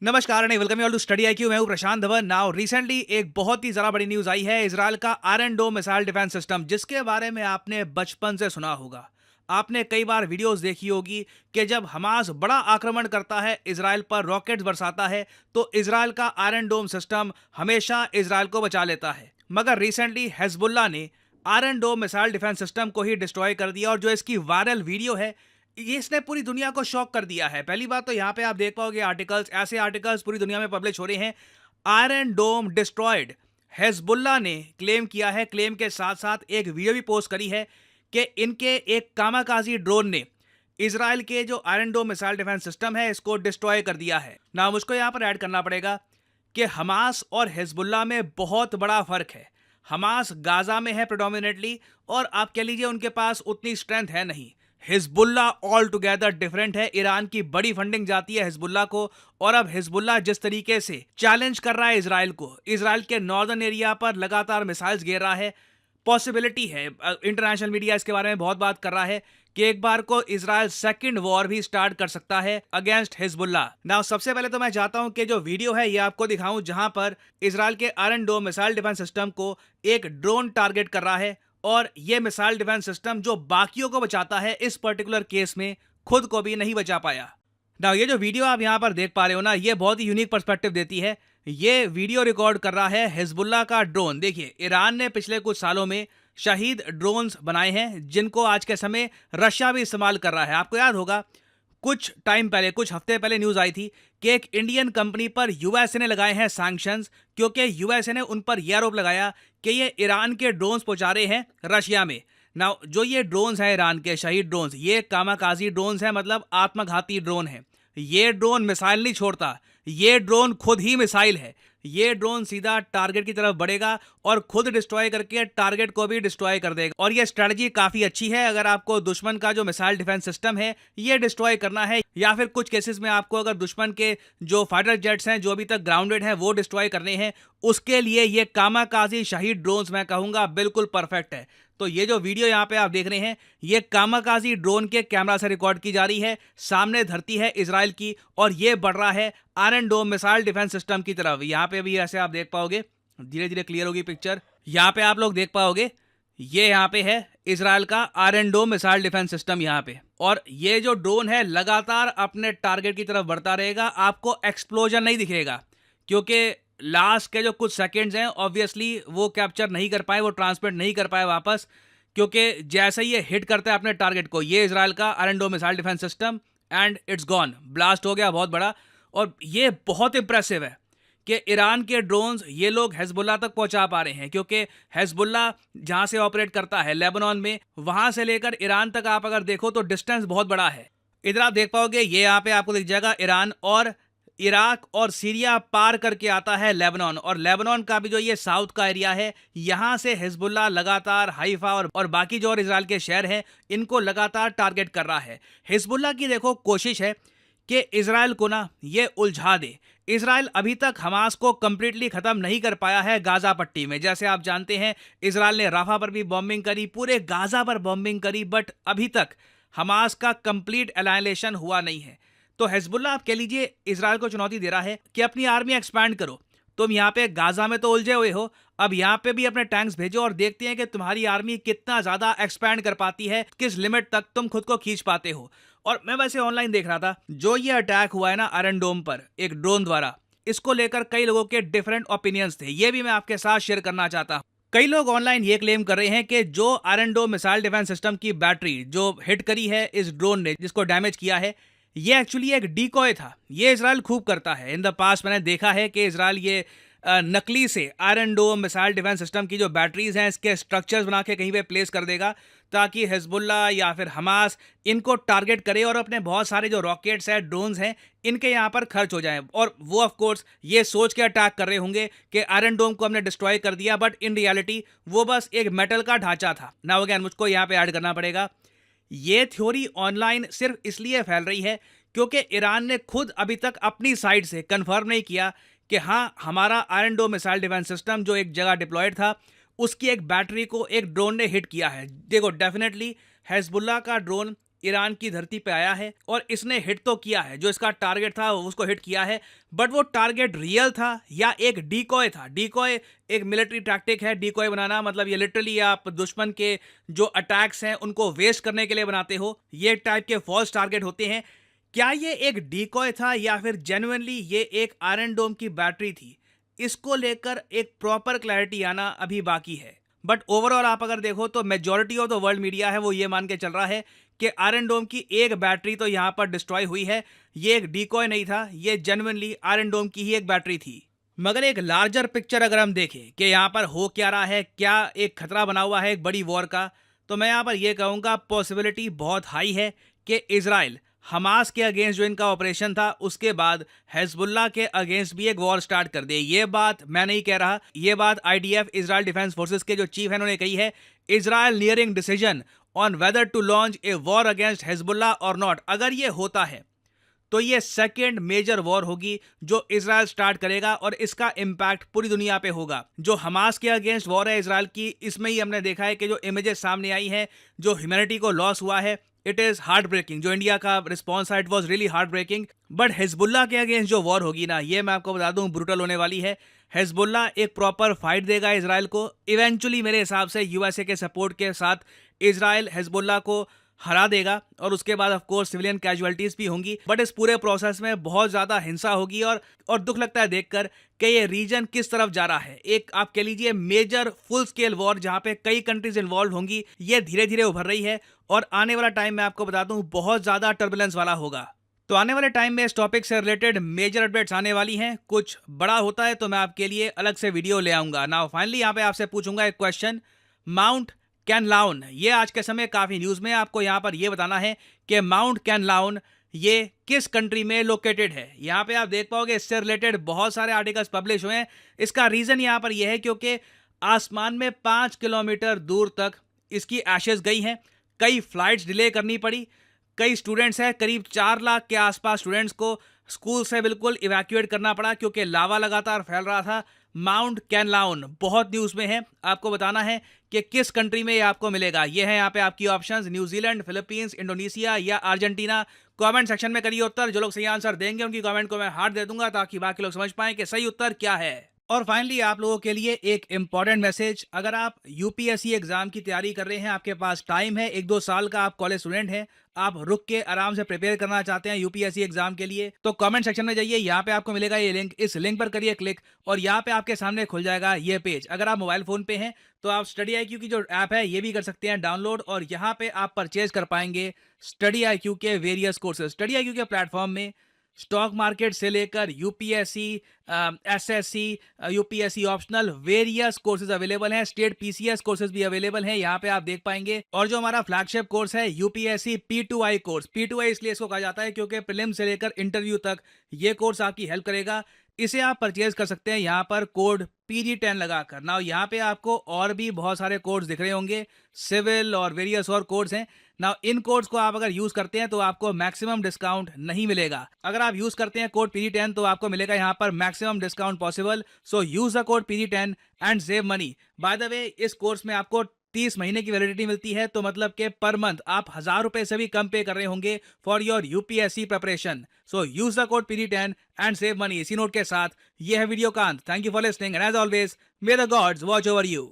नमस्कार and welcome you all to study IQ. मैं हूं प्रशांत धवन। नाउ रिसेंटली एक बहुत ही ज़्यादा बड़ी न्यूज़ आई है इजराइल का iron dome missile defence system, जिसके बारे में आपने बचपन से सुना होगा। आपने कई बार वीडियोस देखी होगी कि जब हमास बड़ा आक्रमण करता है, इजराइल पर रॉकेट्स बरसाता है, तो इजराइल का आयरन डोम सिस्टम हमेशा इजराइल को बचा लेता है। मगर रिसेंटली हिजबुल्लाह ने iron dome missile defence system को ही डिस्ट्रॉय कर दिया, और जो इसकी वायरल वीडियो है ये इसने पूरी दुनिया को शॉक कर दिया है। पहली बात तो यहाँ पे आप देख पाओगे आर्टिकल्स, ऐसे आर्टिकल्स पूरी दुनिया में पब्लिश हो रहे हैं, आयरन डोम डिस्ट्रॉयड। हिजबुल्लाह ने क्लेम किया है, क्लेम के साथ साथ एक वीडियो भी पोस्ट करी है कि इनके एक कामाकाजी ड्रोन ने इजराइल के जो iron dome missile defence system है इसको डिस्ट्रॉय कर दिया है। ना मुझको यहाँ पर ऐड करना पड़ेगा कि हमास और हिजबुल्लाह में बहुत बड़ा फर्क है। हमास गाजा में है प्रेडोमिनेटली, और आप कह लीजिए उनके पास उतनी स्ट्रेंथ है नहीं। हिजबुल्लाह ऑल टुगेदर डिफरेंट है। ईरान की बड़ी फंडिंग जाती है हिजबुल्लाह को, और अब हिजबुल्लाह जिस तरीके से चैलेंज कर रहा है इजराइल को, इजराइल के नॉर्दर्न एरिया पर लगातार मिसाइल्स गिर रहा है, पॉसिबिलिटी है, इंटरनेशनल मीडिया इसके बारे में बहुत बात कर रहा है कि एक बार को इजराइल सेकंड वॉर भी स्टार्ट कर सकता है अगेंस्ट हिजबुल्लाह। नाउ सबसे पहले तो मैं चाहता हूं कि जो वीडियो है ये आपको दिखाऊं जहां पर इजराइल के iron dome missile defence system को एक ड्रोन टारगेट कर रहा है, और ये मिसाइल डिफेंस सिस्टम जो बाकियों को बचाता है, इस पर्टिकुलर केस में खुद को भी नहीं बचा पाया। नाउ ये जो वीडियो आप यहां पर देख पा रहे हो ना, ये बहुत ही यूनिक पर्सपेक्टिव देती है। ये वीडियो रिकॉर्ड कर रहा है हिजबुल्लाह का ड्रोन। देखिए, ईरान ने पिछले कुछ सालों में शहीद ड्रोन्स बनाए हैं जिनको आज के समय रशिया भी इस्तेमाल कर रहा है। आपको याद होगा कुछ टाइम पहले, कुछ हफ्ते पहले न्यूज आई थी कि एक इंडियन कंपनी पर यूएसए ने लगाए हैं सैंक्शंस, क्योंकि यूएसए ने उन पर यह आरोप लगाया कि ये ईरान के ड्रोन्स पहुंचा रहे हैं रशिया में। नाउ जो ये ड्रोन्स हैं ईरान के शहीद ड्रोन्स, ये कामाकाजी ड्रोन्स हैं, मतलब आत्मघाती ड्रोन है। ये ड्रोन मिसाइल नहीं छोड़ता, ये ड्रोन खुद ही मिसाइल है। ये ड्रोन सीधा टारगेट की तरफ बढ़ेगा और खुद डिस्ट्रॉय करके टारगेट को भी डिस्ट्रॉय कर देगा। और ये स्ट्रेटजी काफी अच्छी है अगर आपको दुश्मन का जो मिसाइल डिफेंस सिस्टम है ये डिस्ट्रॉय करना है, या फिर कुछ केसेस में आपको अगर दुश्मन के जो फाइटर जेट्स हैं जो अभी तक ग्राउंडेड हैं वो डिस्ट्रॉय करने हैं, उसके लिए ये कामाकाजी शहीद ड्रोन्स मैं कहूंगा बिल्कुल परफेक्ट है। तो ये जो वीडियो यहाँ पे आप देख रहे हैं ये कामाकाजी ड्रोन के कैमरा से रिकॉर्ड की जा रही है। सामने धरती है इजराइल की, और ये बढ़ रहा है iron dome missile defence system की तरफ। यहाँ पे भी ऐसे आप देख पाओगे, धीरे धीरे क्लियर होगी पिक्चर। यहाँ पे आप लोग देख पाओगे, ये यहाँ पे है इजराइल का iron dome missile defence system यहाँ पे, और ये जो ड्रोन है लगातार अपने टारगेट की तरफ बढ़ता रहेगा। आपको एक्सप्लोजन नहीं दिखेगा, क्योंकि लास्ट के जो कुछ सेकंड्स हैं ऑब्वियसली वो कैप्चर नहीं कर पाए, वो ट्रांसमिट नहीं कर पाए वापस, क्योंकि जैसे ही ये हिट करता है अपने टारगेट को, ये इजराइल का iron dome missile defence system, and it's gone, blast हो गया बहुत बड़ा। और ये बहुत इंप्रेसिव है कि ईरान के ड्रोन्स ये लोग हिजबुल्लाह तक पहुंचा पा रहे हैं, क्योंकि हिजबुल्लाह जहां से ऑपरेट करता है लेबनान में, वहां से लेकर ईरान तक आप अगर देखो तो डिस्टेंस बहुत बड़ा है। इधर आप देख पाओगे, ये यहाँ पे आपको दिख जाएगा ईरान और इराक और सीरिया पार करके आता है लेबनान, और लेबनान का भी जो ये साउथ का एरिया है, यहां से हिजबुल्लाह लगातार हाइफा और बाकी जो और इजराइल के शहर हैं इनको लगातार टारगेट कर रहा है। हिजबुल्लाह की देखो कोशिश है कि इजराइल को ना ये उलझा दे। इजराइल अभी तक हमास को कंप्लीटली खत्म नहीं कर पाया है गाजा पट्टी में। जैसे आप जानते हैं इजराइल ने राफा पर भी बॉम्बिंग करी, पूरे गाजा पर बॉम्बिंग करी, बट अभी तक हमास का कंप्लीट एलाइनेशन हुआ नहीं है। तो हिजबुल्लाह आप कह लीजिए इजराइल को चुनौती दे रहा है कि अपनी आर्मी एक्सपैंड करो। तुम यहाँ पे गाजा में तो उलझे हुए हो, अब यहाँ पे भी अपने टैंक्स भेजो और देखते हैं कि तुम्हारी आर्मी कितना ज्यादा एक्सपैंड कर पाती है, किस लिमिट तक तुम खुद को खींच पाते हो। और मैं वैसे ऑनलाइन देख रहा था, जो ये अटैक हुआ है ना आयरन डोम पर एक ड्रोन द्वारा, इसको लेकर कई लोगों के डिफरेंट ओपिनियंस थे, ये भी मैं आपके साथ शेयर करना चाहता हूँ। कई लोग ऑनलाइन ये क्लेम कर रहे हैं कि जो iron dome missile defence system की बैटरी जो हिट करी है इस ड्रोन ने, जिसको डैमेज किया है, ये एक्चुअली एक डीकॉय था। ये इजराइल खूब करता है। इन द पास्ट मैंने देखा है कि इजराइल ये नकली से iron dome missile defence system की जो बैटरीज हैं इसके स्ट्रक्चर्स बना के कहीं पे प्लेस कर देगा, ताकि हिजबुल्लाह या फिर हमास इनको टारगेट करे और अपने बहुत सारे जो रॉकेट्स हैं, ड्रोन्स हैं, इनके यहाँ पर खर्च हो जाएं। और वो ऑफ कोर्स ये सोच के अटैक कर रहे होंगे कि आयरन डोम को हमने डिस्ट्रॉय कर दिया, बट इन रियलिटी वो बस एक मेटल का ढांचा था। नाउ अगेन मुझको यहाँ पे ऐड करना पड़ेगा, ये थ्योरी ऑनलाइन सिर्फ इसलिए फैल रही है क्योंकि ईरान ने खुद अभी तक अपनी साइड से कंफर्म नहीं किया कि हाँ हमारा iron dome missile defence system जो एक जगह डिप्लॉयड था उसकी एक बैटरी को एक ड्रोन ने हिट किया है। देखो डेफिनेटली हिजबुल्लाह का ड्रोन ईरान की धरती पे आया है और इसने हिट तो किया है, जो इसका टारगेट था उसको हिट किया है, बट वो टारगेट रियल था या एक डीकॉय था। डीकॉय एक मिलिट्री टैक्टिक है। डीकॉय बनाना मतलब ये लिटरली आप दुश्मन के जो अटैक्स हैं उनको वेस्ट करने के लिए बनाते हो। ये टाइप के फॉल्स टारगेट होते हैं। क्या ये एक डीकॉय था या फिर जेन्युइनली ये एक आयरन डोम की बैटरी थी, इसको लेकर एक प्रॉपर क्लैरिटी आना अभी बाकी है। बट ओवरऑल आप अगर देखो तो majority of the world media है वो ये मान के चल रहा है कि आयरन डोम की एक बैटरी तो यहां पर डिस्ट्रॉय हुई है। ये एक डीकॉय नहीं था, ये जेन्युइनली आयरन डोम की ही एक बैटरी थी। मगर एक लार्जर पिक्चर अगर हम देखें कि यहाँ पर हो क्या रहा है, क्या एक खतरा बना हुआ है एक बड़ी वॉर का, तो मैं यहाँ पर यह कहूँगा पॉसिबिलिटी बहुत हाई है कि इजराइल हमास के अगेंस्ट जो इनका ऑपरेशन था उसके बाद हिजबुल्लाह के अगेंस्ट भी एक वॉर स्टार्ट कर दे। ये बात मैं नहीं कह रहा, ये बात आईडीएफ इजराइल डिफेंस फोर्सेस के जो चीफ हैं उन्होंने कही है। Israel nearing decision on whether to launch a war against Hezbollah और नॉट। अगर ये होता है तो ये सेकेंड मेजर वॉर होगी जो इजराइल स्टार्ट करेगा और इसका इंपैक्ट पूरी दुनिया पे होगा। जो हमास के अगेंस्ट वॉर है इजराइल की, इसमें ही हमने देखा है कि जो इमेजेस सामने आई हैं, जो ह्यूमैनिटी को लॉस हुआ है, इट इज हार्ट ब्रेकिंग। जो इंडिया का रिस्पॉन्स है it was really heart breaking. But Hezbollah के अगेंस्ट जो वॉर होगी ना, ये मैं आपको बता दूं ब्रूटल होने वाली है। हिजबुल्लाह एक प्रॉपर फाइट देगा इजराइल को। इवेंचुअली मेरे हिसाब से यूएसए के सपोर्ट के साथ इजराइल हिजबुल्लाह को हरा देगा और उसके बाद ऑफ कोर्स सिविलियन कैजुअलिटीज भी होंगी। बट इस पूरे प्रोसेस में बहुत ज्यादा हिंसा होगी और दुख लगता है देखकर कि ये रीजन किस तरफ जा रहा है। एक आप कह लीजिए मेजर फुल स्केल वॉर जहां पे कई कंट्रीज इन्वॉल्व होंगी, ये धीरे धीरे उभर रही है और आने वाला टाइम मैं आपको बता दूं बहुत ज्यादा टर्बुलेंस वाला होगा। तो आने वाले टाइम में इस टॉपिक से रिलेटेड मेजर अपडेट्स आने वाली हैं। कुछ बड़ा होता है तो मैं आपके लिए अलग से वीडियो ले आऊंगा। नाउ फाइनली यहाँ पे आपसे पूछूंगा एक क्वेश्चन, माउंट कैनलाउन, ये आज के समय काफी न्यूज में। आपको यहां पर यह बताना है कि माउंट कैनलाउन ये किस कंट्री में लोकेटेड है। यहां पे आप देख पाओगे इससे रिलेटेड बहुत सारे आर्टिकल्स पब्लिश हुए हैं। इसका रीजन यहां पर यह है क्योंकि आसमान में 5 किलोमीटर दूर तक इसकी एशेज गई हैं। कई फ्लाइट्स डिले करनी पड़ी। कई स्टूडेंट्स हैं, करीब 4 लाख के आसपास स्टूडेंट्स को स्कूल से बिल्कुल इवैक्यूएट करना पड़ा क्योंकि लावा लगातार फैल रहा था। माउंट कैनलाउन बहुत न्यूज में है। आपको बताना है कि किस कंट्री में ये आपको मिलेगा। ये है यहाँ पे आपकी ऑप्शंस, न्यूजीलैंड, फिलीपींस, इंडोनेशिया या अर्जेंटीना। कमेंट सेक्शन में करिए उत्तर। जो लोग सही आंसर देंगे उनकी कमेंट को मैं हार्ट दे दूंगा ताकि बाकी लोग समझ पाएं कि सही उत्तर क्या है। और फाइनली आप लोगों के लिए एक इंपॉर्टेंट मैसेज, अगर आप यूपीएससी एग्जाम की तैयारी कर रहे हैं, आपके पास टाइम है, 1-2 साल का, आप कॉलेज स्टूडेंट हैं, आप रुक के आराम से प्रिपेयर करना चाहते हैं यूपीएससी एग्जाम के लिए, तो कमेंट सेक्शन में जाइए। यहाँ पे आपको मिलेगा ये लिंक, इस लिंक पर करिए क्लिक और यहाँ पे आपके सामने खुल जाएगा ये पेज। अगर आप मोबाइल फोन पे हैं तो आप स्टडी IQ की जो ऐप है ये भी कर सकते हैं डाउनलोड और यहाँ पे आप परचेज कर पाएंगे स्टडी IQ के वेरियस कोर्सेज। स्टडी IQ के प्लेटफॉर्म में स्टॉक मार्केट से लेकर UPSC, SSC, UPSC optional various courses available हैं। स्टेट पीसीएस कोर्सेज भी अवेलेबल हैं, यहाँ पे आप देख पाएंगे। और जो हमारा फ्लैगशिप कोर्स है यूपीएससी P2I कोर्स, P2I इसलिए इसको कहा जाता है क्योंकि प्रीलिम से लेकर इंटरव्यू तक ये कोर्स आपकी हेल्प करेगा। इसे आप परचेज कर सकते हैं यहाँ पर कोड PG10 लगाकर। ना यहाँ पे आपको और भी बहुत सारे कोड्स दिख रहे होंगे, सिविल और वेरियस और कोड्स हैं ना। इन कोड्स को आप अगर यूज करते हैं तो आपको मैक्सिमम डिस्काउंट नहीं मिलेगा। अगर आप यूज करते हैं कोड PG10 तो आपको मिलेगा यहाँ पर maximum discount possible. So use the code PG10 and save money. By the way इस कोर्स में आपको 30 महीने की वैलिडिटी मिलती है, तो मतलब के पर मंथ आप 1000 रुपए से भी कम पे कर रहे होंगे for your UPSC preparation. So use the code PG10 and save money. इसी नोट के साथ ये है वीडियो का अंत। Thank you for listening and as always may the gods watch over you.